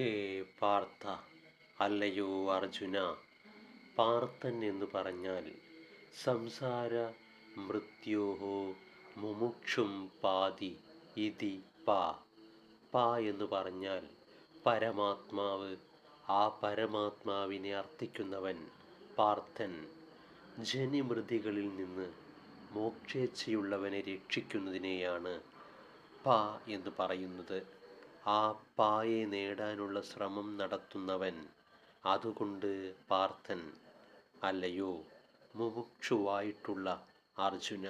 ഹേ പാർത്ഥ, അല്ലയോ അർജുന. പാർത്ഥൻ എന്നു പറഞ്ഞാൽ സംസാര മൃത്യോഹോ മുമുക്ഷും പാതി ഇതി പാ. പാ എന്ന് പറഞ്ഞാൽ പരമാത്മാവ്. ആ പരമാത്മാവിനെ അർത്ഥിക്കുന്നവൻ പാർത്ഥൻ. ജനിമൃതികളിൽ നിന്ന് മോക്ഷേച്ഛയുള്ളവനെ രക്ഷിക്കുന്നതിനെയാണ് പാ എന്ന് പറയുന്നത്. ആ പായെ നേടാനുള്ള ശ്രമം നടത്തുന്നവൻ, അതുകൊണ്ട് പാർത്ഥൻ. അല്ലയോ മുമുക്ഷുവായിട്ടുള്ള അർജുന,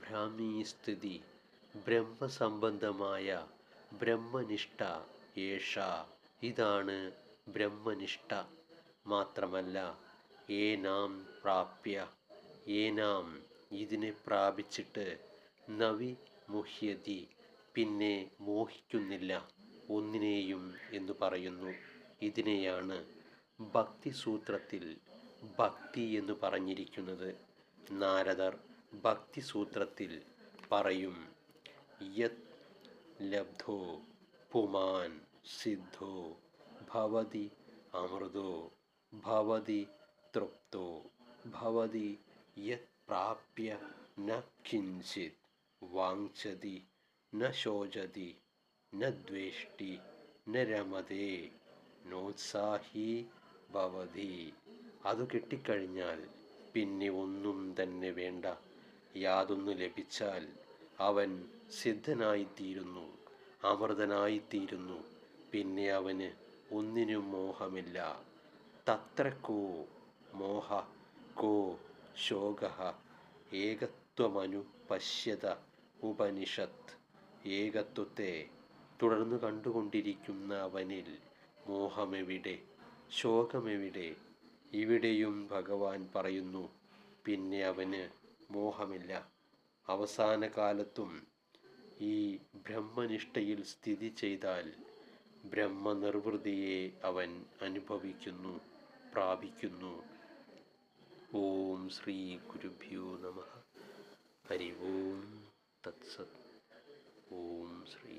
ഭ്രാമീസ്ഥിതി ബ്രഹ്മസംബന്ധമായ ബ്രഹ്മനിഷ്ഠ ഏഷ, ഇതാണ് ബ്രഹ്മനിഷ്ഠ. മാത്രമല്ല ഏനാം പ്രാപ്യ, ഏനാം ഇതിനെ പ്രാപിച്ചിട്ട്, നവി മുഹ്യതി പിന്നെ മോഹിക്കുന്നില്ല ഒന്നിനെയും എന്ന് പറയുന്നു. ഇതിനെയാണ് ഭക്തിസൂത്രത്തിൽ ഭക്തി എന്ന് പറഞ്ഞിരിക്കുന്നത്. നാരദർ ഭക്തിസൂത്രത്തിൽ പറയും, യത് ലബ്ധോ പുമാൻ സിദ്ധോ ഭവതി അമൃതോ ഭവതി തൃപ്തോ ഭവതി യത് പ്രാപ്യ ന കിഞ്ചിത് വാഞ്ചതി ന ശോചതി ന ദ്വേഷ്ടി ന രമതേ നോത്സാഹി ഭവതി. അത് കിട്ടിക്കഴിഞ്ഞാൽ പിന്നെ ഒന്നും തന്നെ വേണ്ട. യാതൊന്നു ലഭിച്ചാൽ അവൻ സിദ്ധനായിത്തീരുന്നു, അമൃതനായിത്തീരുന്നു. പിന്നെ അവന് ഒന്നിനും മോഹമില്ല. തത്ര കോ മോഹ കോ ശോകഃ ഏകത്വമനു പശ്യത ഉപനിഷത്ത്. ഏകത്വത്തെ തുടർന്ന് കണ്ടുകൊണ്ടിരിക്കുന്ന അവനിൽ മോഹമെവിടെ, ശോകമെവിടെ? ഇവിടെയും ഭഗവാൻ പറയുന്നു, പിന്നെ അവന് മോഹമില്ല. അവസാന കാലത്തും ഈ ബ്രഹ്മനിഷ്ഠയിൽ സ്ഥിതി ചെയ്താൽ ബ്രഹ്മനിർവൃതിയെ അവൻ അനുഭവിക്കുന്നു, പ്രാപിക്കുന്നു. ഓം ശ്രീ ഗുരുഭ്യോ നമഃ. ഹരി ഓം തത്സത്. ഓം ശ്രീ